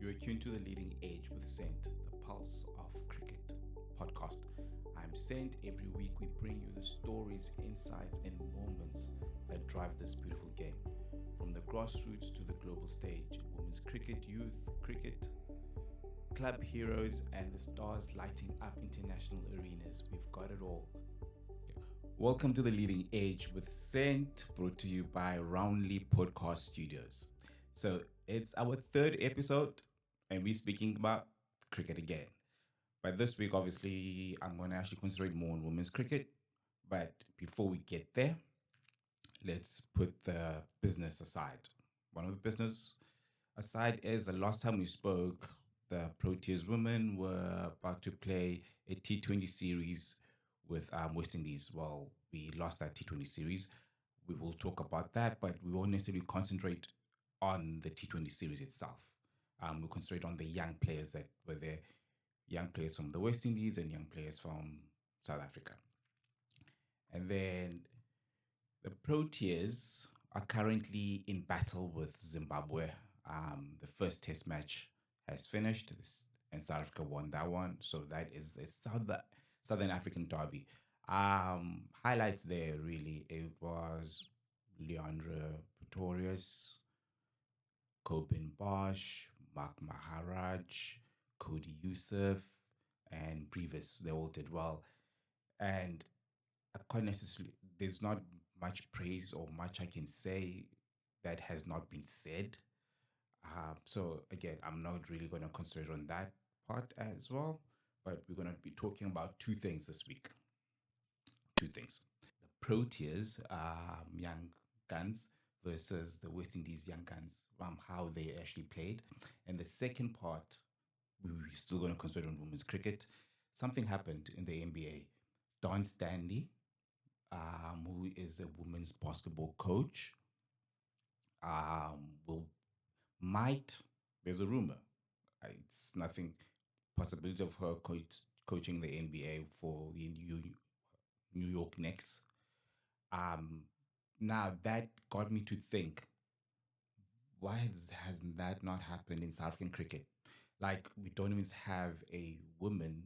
You're tuned to the leading edge with Scent, the pulse of cricket podcast. I'm Scent. Every week we bring you the stories, insights, and moments that drive this beautiful game. From the grassroots to the global stage, women's cricket, youth cricket, club heroes, and the stars lighting up international arenas. We've got it all. Welcome to the leading edge with Scent, brought to you by Roundly Podcast Studios. So it's our third episode, and we're speaking about cricket again. But this week, obviously, I'm going to actually concentrate more on women's cricket. But before we get there, let's put the business aside. One of the business aside is the last time we spoke, the Proteas women were about to play a T20 series with West Indies. Well, we lost that T20 series. We will talk about that, but we won't necessarily concentrate on the T20 series itself. We'll concentrate on the young players that were there, young players from the West Indies and young players from South Africa. And then the Proteas are currently in battle with Zimbabwe. The first test match has finished and South Africa won that one. So that is a Southern African derby. Highlights there really, it was Leandra Pretorius, Kobin Bosch, Mark Maharaj, Cody Youssef, and Previous. They all did well. And I can't necessarily, there's not much praise or much I can say that has not been said. So again, I'm not really going to concentrate on that part as well, but we're going to be talking about two things this week. Two things. The Proteas, young guns versus the West Indies young guns, how they actually played. And the second part, we're still going to concentrate on women's cricket. Something happened in the NBA. Don Stanley, who is a women's basketball coach, will might there's a rumor. It's nothing possibility of her coaching the NBA for the New York Knicks. Now that got me to think, why has that not happened in South African cricket? Like we don't even have a woman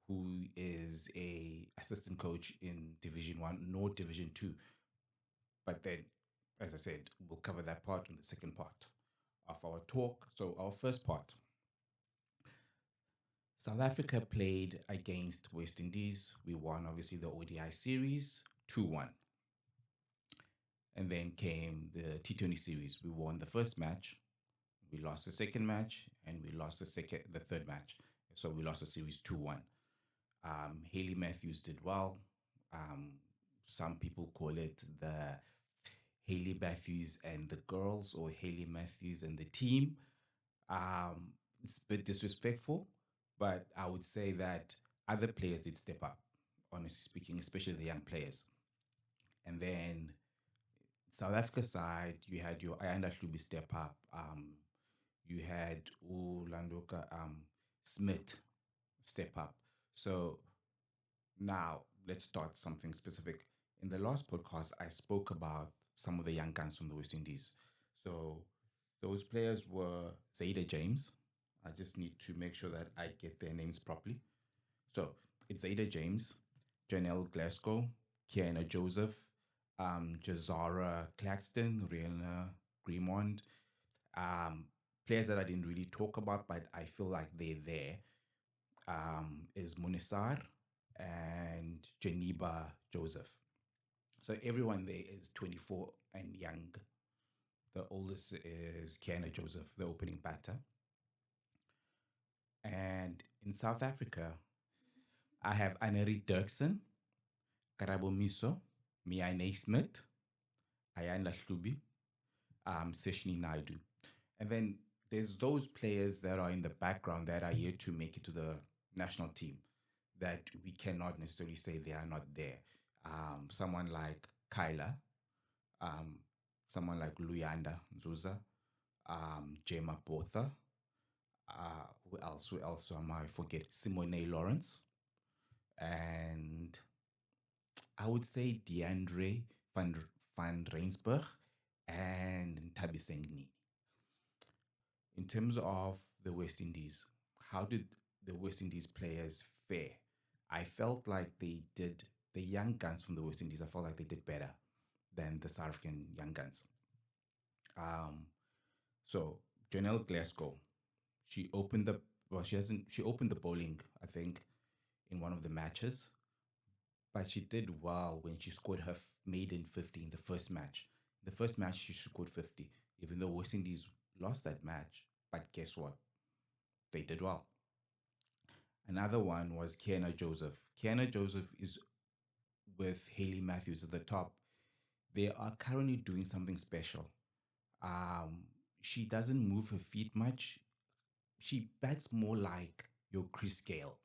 who is a assistant coach in Division One nor Division Two. But then, as I said, we'll cover that part in the second part of our talk. So our first part. South Africa played against West Indies. We won, obviously, the ODI series 2-1. And then came the T20 series. We won the first match, we lost the second match, and we lost the third match. So we lost the series 2-1. Haley Matthews did well. Some people call it the Haley Matthews and the girls, or Haley Matthews and the team. It's a bit disrespectful, but I would say that other players did step up, honestly speaking, especially the young players. And then South Africa side, you had your Ayanda Hlubi step up. You had Ulandoka Smith step up. So now let's start something specific. In the last podcast, I spoke about some of the young guns from the West Indies. So those players were Zayda James. I just need to make sure that I get their names properly. So it's Zayda James, Janelle Glasgow, Kiana Joseph, Jazara Claxton, Rihanna Greenmond. Players that I didn't really talk about, but I feel like they're there, is Munisar and Geneva Joseph. So everyone there is 24 and young. The oldest is Kiana Joseph, the opening batter. And in South Africa, I have Aneri Dirksen, Karabo Miso, Mia Naismith, Ayanda Hlubi, Seshni Naidu. And then there's those players that are in the background that are yet to make it to the national team that we cannot necessarily say they are not there. Someone like Kyla, someone like Luyanda Nzuza, Jema Botha, who else? Who else am I forget? Simone Lawrence, and I would say DeAndre van Reinsberg and Tabisengni. In terms of the West Indies, how did the West Indies players fare? I felt like they did, the young guns from the West Indies, I felt like they did better than the South African young guns. Um, so Janelle Glasgow, she opened the, well, she opened the bowling, I think, in one of the matches, but she did well when she scored her maiden 50 in the first match. The first match, she scored 50, even though West Indies lost that match. But guess what? They did well. Another one was Kiana Joseph. Kiana Joseph is with Haley Matthews at the top. They are currently doing something special. Um, she doesn't move her feet much. She bats more like your Chris Gale.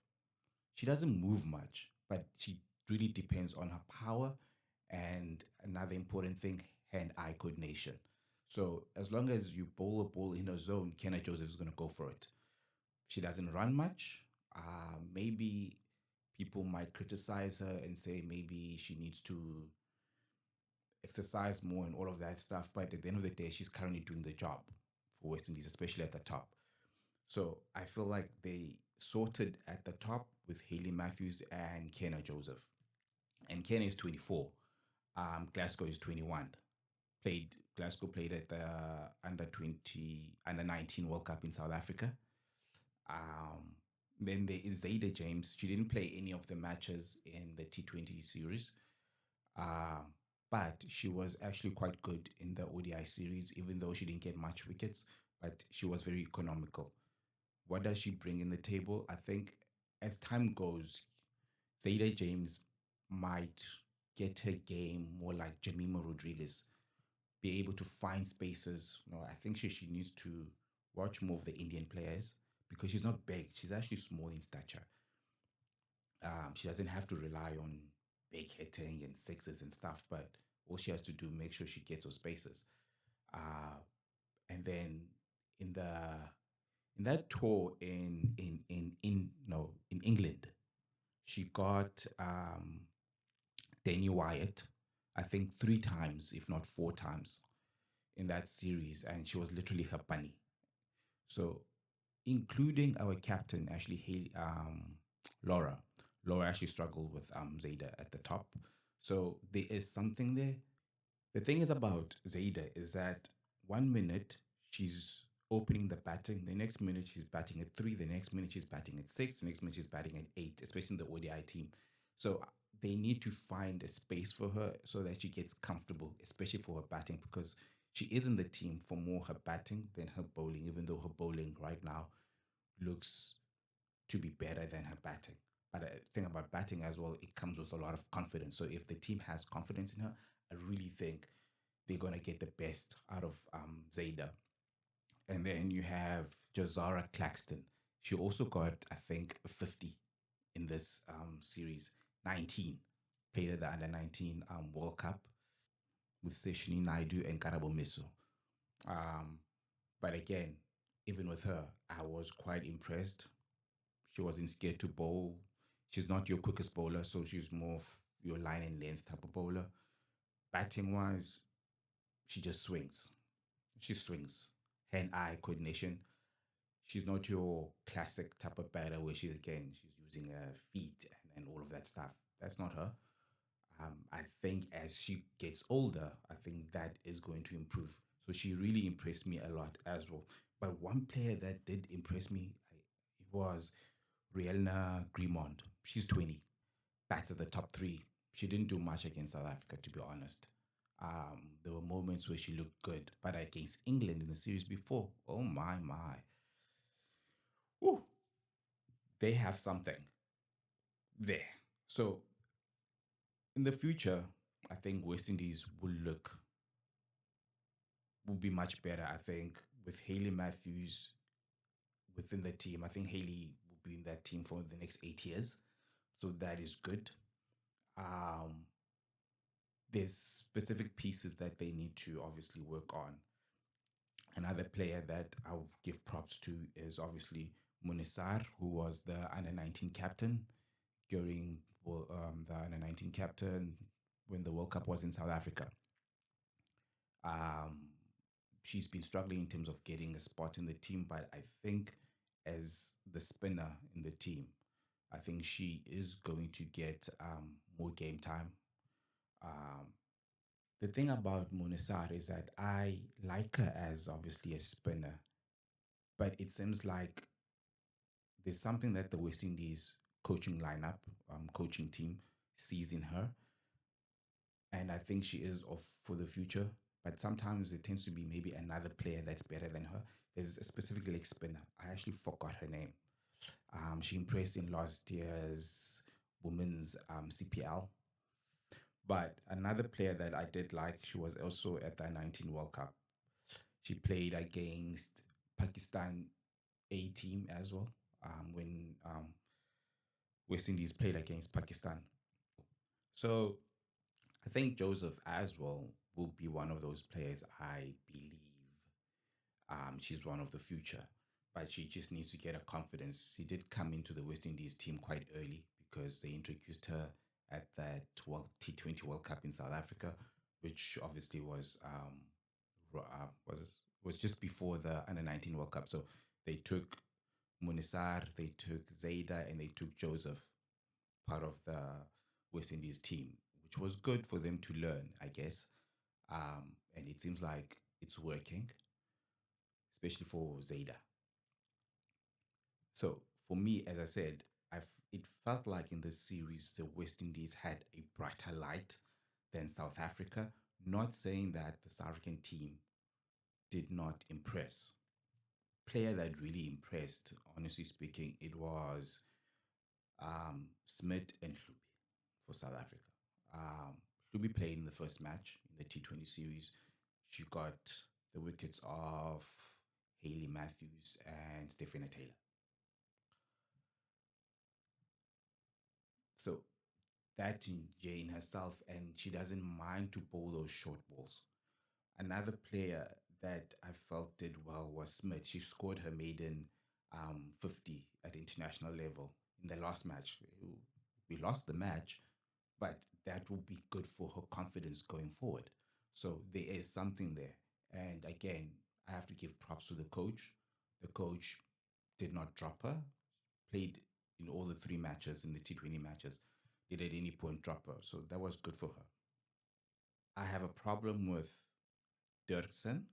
She doesn't move much, but she really depends on her power and another important thing, hand-eye coordination. So as long as you bowl a ball in her zone, Kenna Joseph is going to go for it. She doesn't run much. Maybe people might criticize her and say maybe she needs to exercise more and all of that stuff. But at the end of the day, she's currently doing the job for West Indies, especially at the top. So I feel like they sorted at the top with Haley Matthews and Kenna Joseph. And Kenna is 24. Glasgow is 21. Glasgow played at the under 19 World Cup in South Africa. Um, then there is Zayda James. She didn't play any of the matches in the T20 series, um, but she was actually quite good in the ODI series, even though she didn't get much wickets. But she was very economical. What does she bring in the table? I think as time goes, Zayda James might get her game more like Jemima Rodriguez, be able to find spaces. No, I think she needs to watch more of the Indian players because she's not big. She's actually small in stature. She doesn't have to rely on big hitting and sixes and stuff, but all she has to do make sure she gets those spaces. Uh, and then in the in that tour in no in England, she got Danny Wyatt, I think 3 times, if not 4 times, in that series, and she was literally her bunny. So, including our captain, actually, Laura. Laura actually struggled with Zayda at the top. So there is something there. The thing is about Zayda is that 1 minute she's opening the batting, the next minute she's batting at 3, the next minute she's batting at 6, the next minute she's batting at 8, especially in the ODI team. So they need to find a space for her so that she gets comfortable, especially for her batting, because she is in the team for more her batting than her bowling, even though her bowling right now looks to be better than her batting. But the thing about batting as well, it comes with a lot of confidence. So if the team has confidence in her, I really think they're gonna get the best out of Zayda. And then you have Jazara Claxton. She also got, I think, a 50 in this series. 19 played at the under 19 World Cup with Seshini Naidu and Karabo Miso. Um, but again, even with her, I was quite impressed. She wasn't scared to bowl. She's not your quickest bowler, so she's more of your line and length type of bowler. Batting wise, she just swings. She swings. Hand-eye coordination. She's not your classic type of batter where she's using her feet and all of that stuff. That's not her. I think as she gets older, I think that is going to improve. So she really impressed me a lot as well. But one player that did impress me was Rielna Grimond. She's 20. Bats at the top three. She didn't do much against South Africa, to be honest. There were moments where she looked good, but against England in the series before, oh my, ooh, they have something there. So in the future, I think West Indies will be much better. I think with Haley Matthews within the team, I think Haley will be in that team for the next 8 years. So that is good. Um, there's specific pieces that they need to obviously work on. Another player that I'll give props to is obviously Munisar, who was the under 19 captain during the under 19 captain when the World Cup was in South Africa. Um, she's been struggling in terms of getting a spot in the team, but I think as the spinner in the team, I think she is going to get more game time. Um, the thing about Munisar is that I like her as obviously a spinner, but it seems like there's something that the West Indies coaching lineup, coaching team sees in her, and I think she is off for the future. But sometimes it tends to be maybe another player that's better than her. There's a specific leg spinner. I actually forgot her name. She impressed in last year's women's CPL. But another player that I did like, she was also at the 19 World Cup. She played against Pakistan A team as well when West Indies played against Pakistan. So I think Joseph as well will be one of those players. I believe she's one of the future, but she just needs to get a confidence. She did come into the West Indies team quite early because they introduced her at that T20 World Cup in South Africa, which obviously was just before the under 19 World Cup. So they took Munisar, they took Zaida, and they took Joseph, part of the West Indies team, which was good for them to learn, I guess. And it seems like it's working, especially for Zaida. So for me, as I said, it felt like in this series the West Indies had a brighter light than South Africa. Not saying that the South African team did not impress. Player that really impressed, honestly speaking, it was Smith and Hlubi for South Africa. Hlubi played in the first match in the T20 series. She got the wickets of Haley Matthews and Stephanie Taylor. So that in Jane herself, and she doesn't mind to bowl those short balls. Another player that I felt did well was Smith. She scored her maiden 50 at international level in the last match. We lost the match, but that will be good for her confidence going forward. So there is something there. And again, I have to give props to the coach. The coach did not drop her, played in all the three matches in the T20 matches, did at any point drop her. So that was good for her. I have a problem with Dirksen.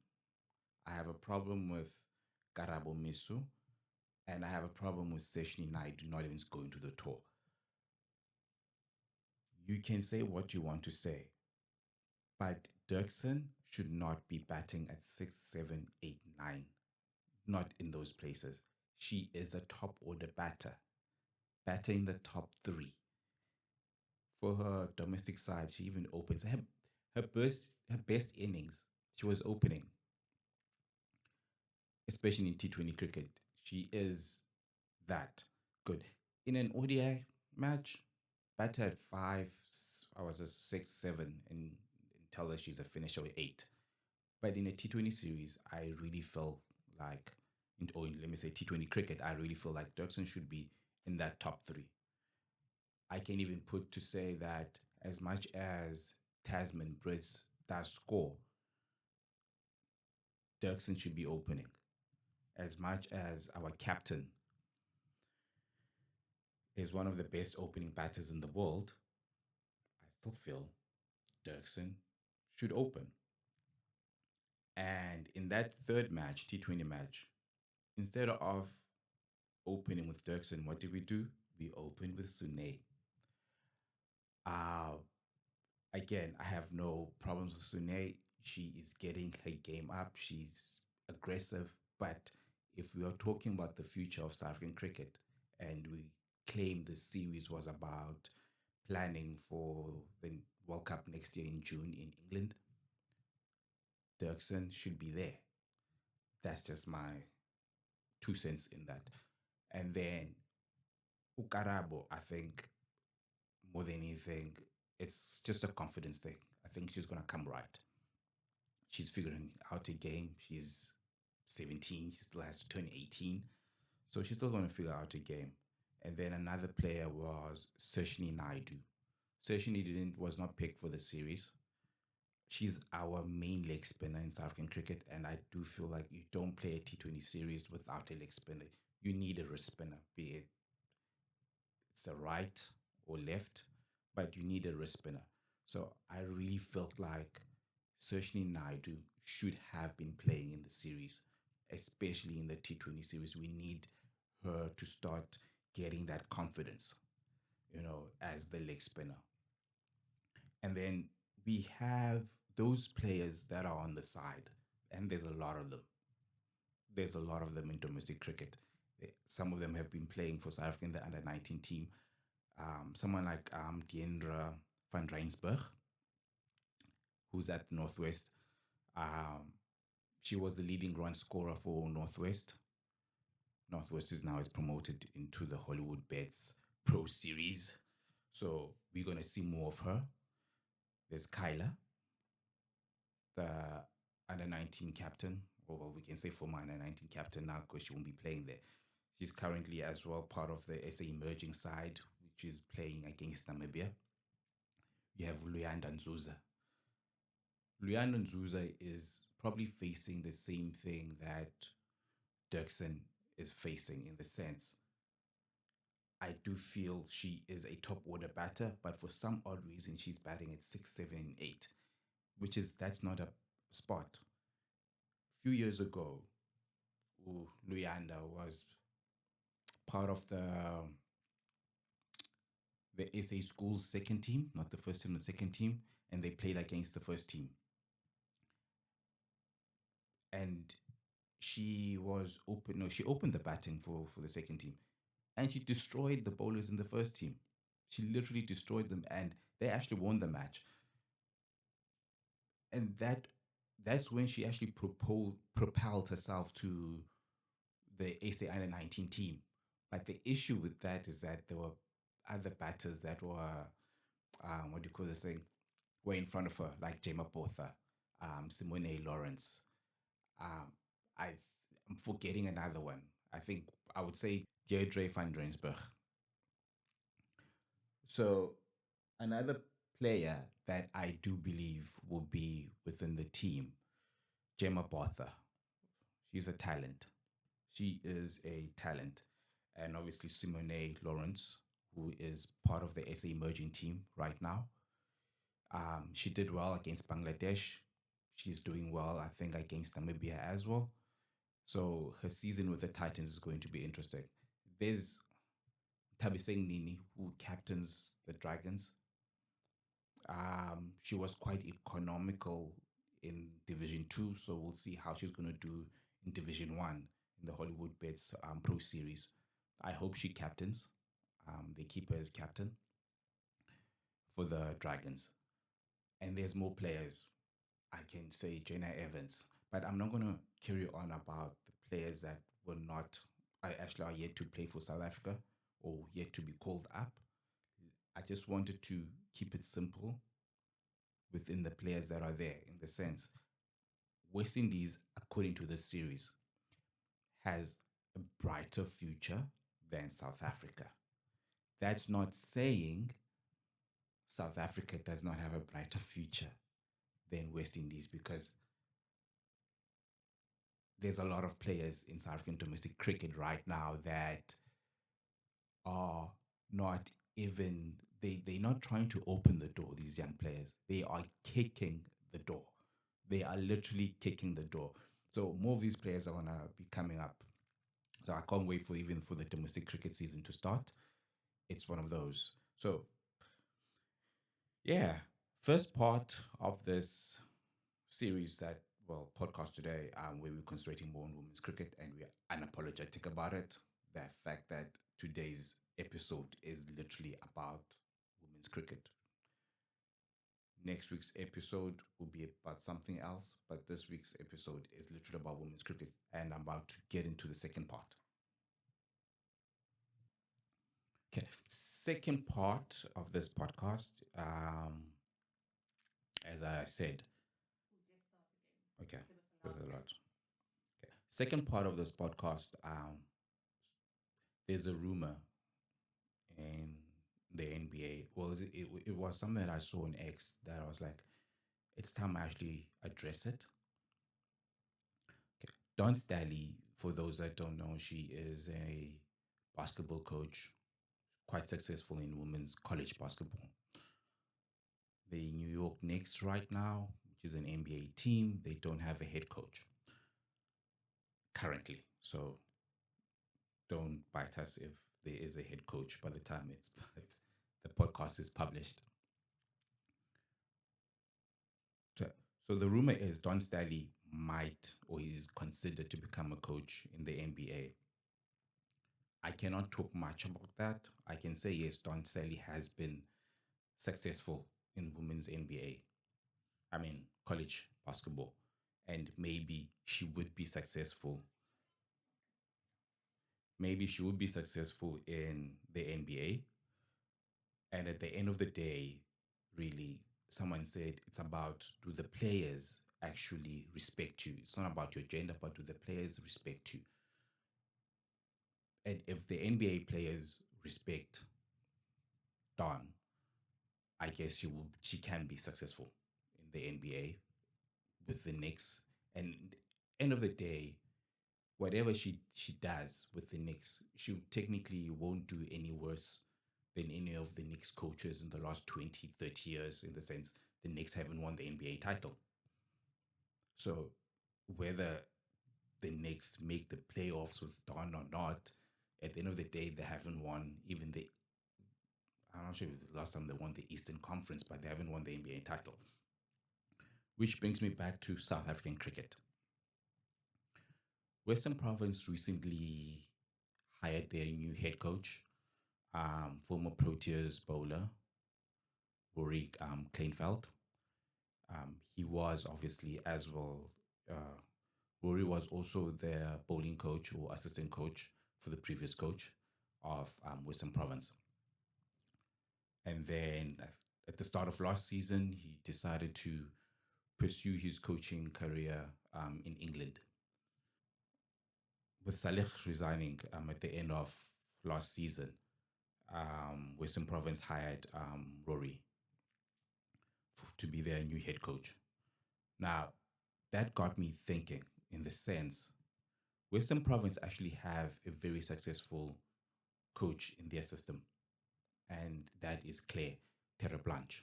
I have a problem with Karabo Misu. And I have a problem with Seshni Naidu not even going to the tour. You can say what you want to say, but Dirksen should not be batting at 6, 7, 8, 9. Not in those places. She is a top order batter, batting the top three. For her domestic side, she even opens her best innings. She was opening, especially in T20 cricket. She is that good. In an ODI match, batter at five, I was a 6, 7, and tell her she's a finisher with 8. But in a T20 series, I really felt like, or in, let me say T20 cricket, I really feel like Dirksen should be in that top three. I can even put to say that as much as Tasman Brits does score, Dirksen should be opening. As much as our captain is one of the best opening batters in the world, I still feel Dirksen should open. And in that third match, T20 match, instead of opening with Dirksen, what did we do? We opened with Sune. Uh, Again, I have no problems with Sune. She is getting her game up. She's aggressive. But if we are talking about the future of South African cricket and we claim the series was about planning for the World Cup next year in June in England, Dirksen should be there. That's just my 2 cents in that. And then Ukarabo, I think more than anything, it's just a confidence thing. I think she's going to come right. She's figuring out a game. She's 17. She still has to turn 18. So she's still going to figure out a game. And then another player was Seshni Naidu. Seshni was not picked for the series. she's our main leg spinner in South African cricket, and I do feel like you don't play a T20 series without a leg spinner. You need a wrist spinner, be it it's a right or left, but you need a wrist spinner. So I really felt like Sershni Naidu should have been playing in the series, especially in the T20 series. We need her to start getting that confidence, as the leg spinner. And then we have those players that are on the side, and there's a lot of them. There's a lot of them in domestic cricket. Some of them have been playing for South Africa in the under 19 team. Someone like Deandra van Reinsberg, who's at Northwest. Um, she was the leading run scorer for Northwest. Northwest is promoted into the Hollywood Bets Pro Series. So we're gonna see more of her. There's Kyla, the under 19 captain, or well, we can say former under 19 captain now because she won't be playing there. She's currently as well part of the SA emerging side, which is playing against Namibia. You have Luyanda Nzuza. Luyanda Nzuza is probably facing the same thing that Dirksen is facing in the sense I do feel she is a top order batter, but for some odd reason she's batting at 6, 7, 8, which is that's not a spot. A few years ago, Luyanda was part of the SA school's second team, not the first team, the second team, and they played against the first team. And she was open. No, she opened the batting for the second team, and she destroyed the bowlers in the first team. She literally destroyed them, and they actually won the match. And that's when she actually propelled herself to the SA Under 19 team. But the issue with that is that there were other batters that were, what do you call this thing, were in front of her, like Jema Botha, Simone Lawrence. Um, I I'm forgetting another one. I think I would say Deirdre van Rensburg. So another player that I do believe will be within the team, Gemma Botha. She's a talent. She is a talent. And obviously Simone Lawrence, who is part of the SA emerging team right now. She did well against Bangladesh. She's doing well, I think, against Namibia as well. So her season with the Titans is going to be interesting. There's Tabiseng Nini, who captains the Dragons. She was quite economical in Division 2, so we'll see how she's going to do in Division 1 in the Hollywood Bets Pro Series. I hope she captains. They keep her as captain for the Dragons. And there's more players. I can say Jenna Evans, but I'm not going to carry on about the players that were not, I actually are yet to play for South Africa or yet to be called up. I just wanted to keep it simple within the players that are there in the sense West Indies, according to this series, has a brighter future than South Africa. That's not saying South Africa does not have a brighter future than West Indies because there's a lot of players in South African domestic cricket right now that are not even they're not trying to open the door, these young players. They are kicking the door. They are literally kicking the door. So more of these players are gonna be coming up. So I can't wait for even for the domestic cricket season to start. It's one of those. So yeah, first part of this series that podcast today, where we're concentrating more on women's cricket and we're unapologetic about it. The fact that today's episode is literally about women's cricket. Next week's episode will be about something else, but this week's episode is literally about women's cricket, and I'm about to get into the second part. Okay, second part of this podcast, as I said, okay, there's a lot. Okay. Second part of this podcast, there's a rumor in the NBA. Well, it was something that I saw on X that I was like, it's time I actually address it. Okay. Dawn Staley, for those that don't know, she is a basketball coach, quite successful in women's college basketball. The New York Knicks right now, which is an NBA team, they don't have a head coach currently. So don't bite us if there is a head coach by the time it's the podcast is published. So, so the rumor is Don Staley might or is considered to become a coach in the NBA. I cannot talk much about that. I can say yes, Don Staley has been successful in women's NBA. I mean college basketball, and maybe she would be successful. Maybe she would be successful in the NBA. And at the end of the day, really, someone said it's about do the players actually respect you? It's not about your gender, but do the players respect you? And if the NBA players respect Dawn, I guess she can be successful in the NBA with the Knicks. And end of the day, whatever she does with the Knicks, she technically won't do any worse than any of the Knicks coaches in the last 20, 30 years, in the sense the Knicks haven't won the NBA title. So whether the Knicks make the playoffs with Don or not, at the end of the day, they haven't won even the, I'm not sure if the last time they won the Eastern Conference, but they haven't won the NBA title. Which brings me back to South African cricket. Western Province recently hired their new head coach, former Proteas bowler, Rory Kleinveld. He was obviously as well, uh, Rory was also their bowling coach or assistant coach for the previous coach of Western Province. And then at the start of last season, he decided to pursue his coaching career in England. With Saleh resigning at the end of last season, Western Province hired Rory to be their new head coach. Now, that got me thinking in the sense Western Province actually have a very successful coach in their system, and that is Claire Terreblanche.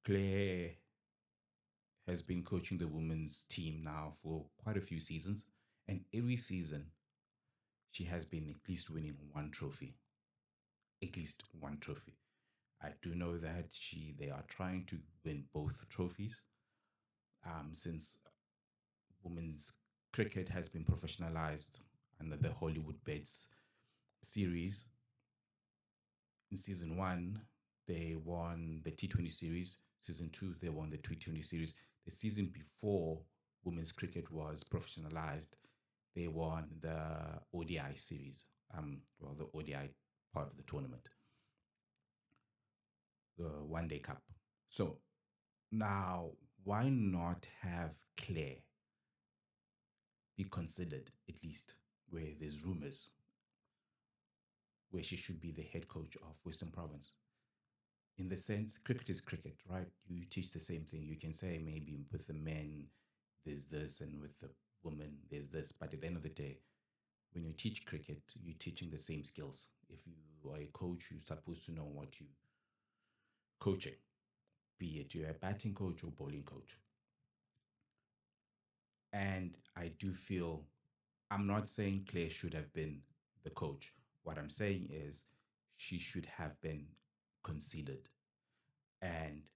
Claire has been coaching the women's team now for quite a few seasons, and every season she has been at least winning one trophy. At least one trophy. I do know that they are trying to win both trophies since women's cricket has been professionalized under the Hollywood Beds series. In season one, they won the T20 series. Season two, they won the T20 series. The season before women's cricket was professionalized, they won the ODI series. The ODI part of the tournament, the One Day Cup. So now, why not have Claire be considered, at least where there's rumors, where she should be the head coach of Western Province? In the sense, cricket is cricket, right? You teach the same thing. You can say maybe with the men, there's this, and with the women, there's this. But at the end of the day, when you teach cricket, you're teaching the same skills. If you are a coach, you're supposed to know what you're coaching, be it you're a batting coach or bowling coach. And I do feel, I'm not saying Claire should have been the coach. What I'm saying is she should have been considered. And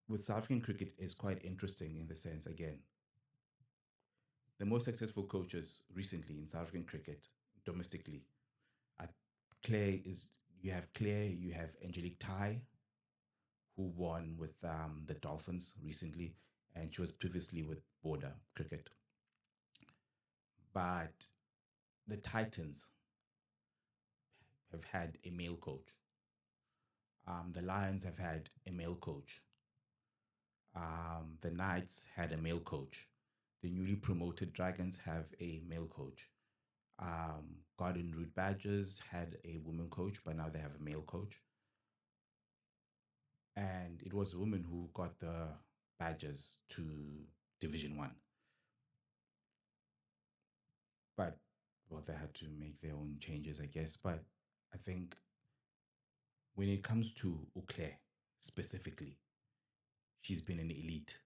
with South African cricket is quite interesting in the sense, again, the most successful coaches recently in South African cricket domestically, at Claire is you have Angelique Tai, who won with the Dolphins recently, and she was previously with Border Cricket. But the Titans have had a male coach. The Lions have had a male coach. The Knights had a male coach. The newly promoted Dragons have a male coach. Garden Route Badgers had a woman coach, but now they have a male coach. and it was a woman who got the badges to Division One. But well, they had to make their own changes, I guess. But I think when it comes to Uclair specifically, she's been an elite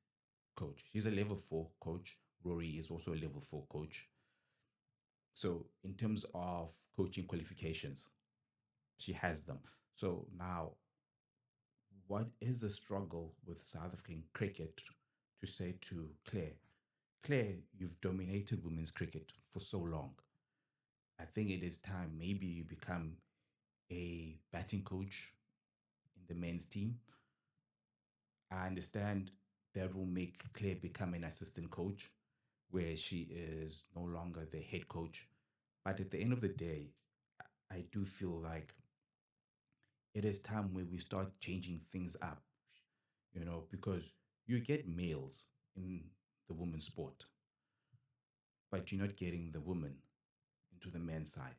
coach. She's a level 4 coach. Rory is also a level 4 coach. So in terms of coaching qualifications, she has them. So now, what is the struggle with South African cricket to say to Claire? Claire, you've dominated women's cricket for so long. I think it is time maybe you become a batting coach in the men's team. I understand that will make Claire become an assistant coach where she is no longer the head coach. But at the end of the day, I do feel like it is time where we start changing things up, because you get males in the women's sport, but you're not getting the women into the men's side.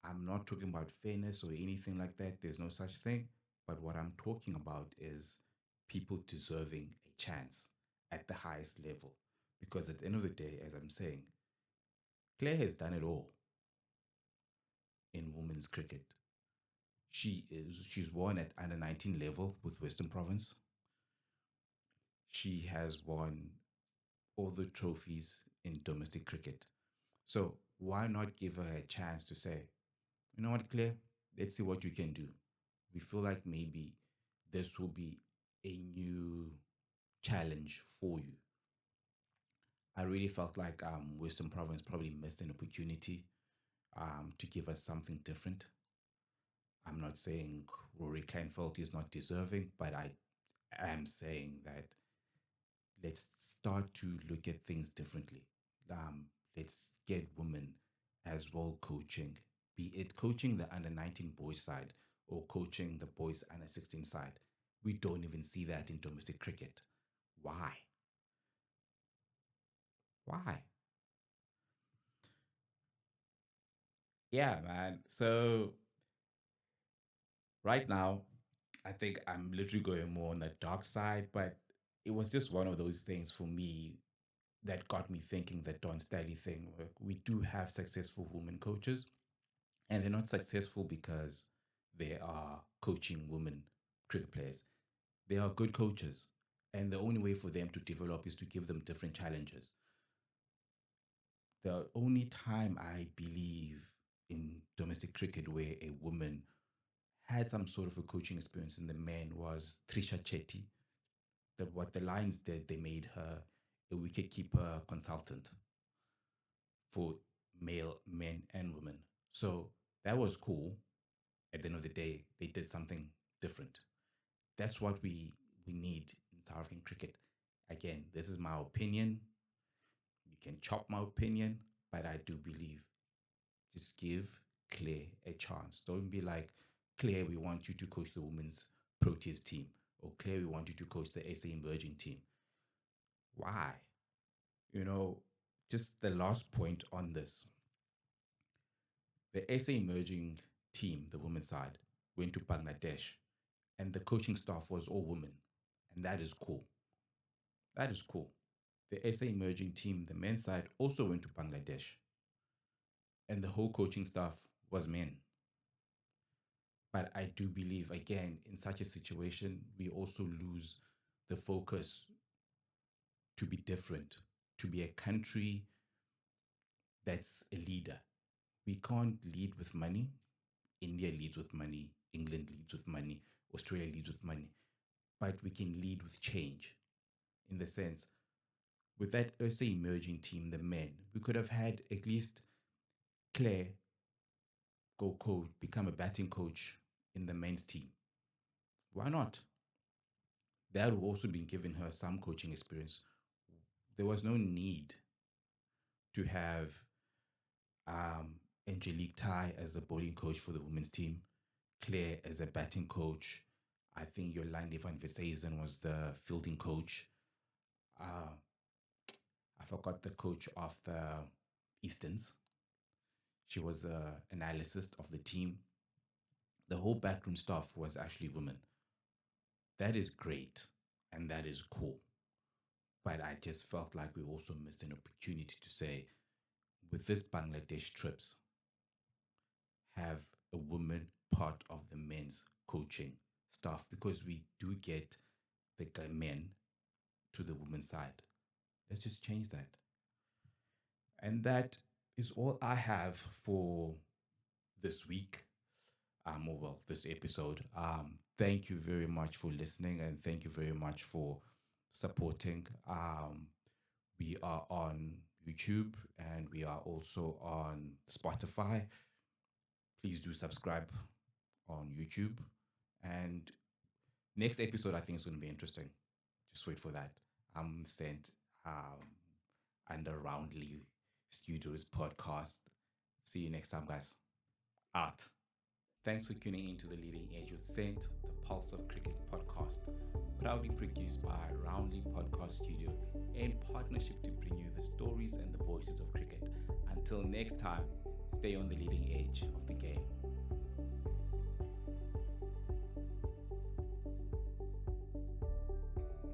I'm not talking about fairness or anything like that. There's no such thing. But what I'm talking about is people deserving a chance at the highest level. Because at the end of the day, as I'm saying, Claire has done it all in women's cricket. She's won at under 19 level with Western Province. She has won all the trophies in domestic cricket. So why not give her a chance to say, you know what, Claire, let's see what you can do. We feel like maybe this will be a new challenge for you. I really felt like Western Province probably missed an opportunity to give us something different. I'm not saying Rory Kleinfeld is not deserving, but I am saying that let's start to look at things differently. Let's get women as well coaching, be it coaching the under 19 boys side or coaching the boys under 16 side. We don't even see that in domestic cricket. Why? Why? Yeah, man. So right now, I think I'm literally going more on the dark side, but it was just one of those things for me that got me thinking the Don Staley thing. We do have successful women coaches, and they're not successful because they are coaching women cricket players. They are good coaches, and the only way for them to develop is to give them different challenges. The only time I believe in domestic cricket where a woman had some sort of a coaching experience in the men was Trisha Chetty. That what the Lions did, they made her a wicketkeeper consultant for male men and women. So that was cool. At the end of the day, they did something different. That's what we need in South African cricket. Again, this is my opinion. You can chop my opinion, but I do believe just give Claire a chance. Don't be like, Claire, we want you to coach the women's Proteas team, or Claire, we want you to coach the SA emerging team. Why? You know, just the last point on this. The SA emerging team, the women's side, went to Bangladesh, and the coaching staff was all women. And that is cool. That is cool. The SA emerging team, the men's side, also went to Bangladesh, and the whole coaching staff was men. But I do believe, again, in such a situation, we also lose the focus to be different, to be a country that's a leader. We can't lead with money. India leads with money. England leads with money. Australia leads with money. But we can lead with change in the sense, with that USA emerging team, the men, we could have had at least Claire go coach, become a batting coach in the men's team. Why not? That would also been given her some coaching experience. There was no need to have Angelique Tai as the bowling coach for the women's team, Claire as a batting coach. I think Yolande van Vesazen was the fielding coach. Uh, I forgot the coach of the Easterns. She was an analyst of the team. The whole backroom staff was actually women. That is great and that is cool. But I just felt like we also missed an opportunity to say, with this Bangladesh trips, have a woman part of the men's coaching staff because we do get the men to the women's side. Let's just change that. And that is all I have for this week. Or well, this episode. Thank you very much for listening and thank you very much for supporting. We are on YouTube and we are also on Spotify. Please do subscribe on YouTube. And next episode, I think is going to be interesting. Just wait for that. I'm sent under Roundly Studios podcast. See you next time, guys. Out. Thanks for tuning in to the Leading Edge with Saint, the Pulse of Cricket podcast, proudly produced by Roundly Podcast Studio in partnership to bring you the stories and the voices of cricket. Until next time, stay on the leading edge of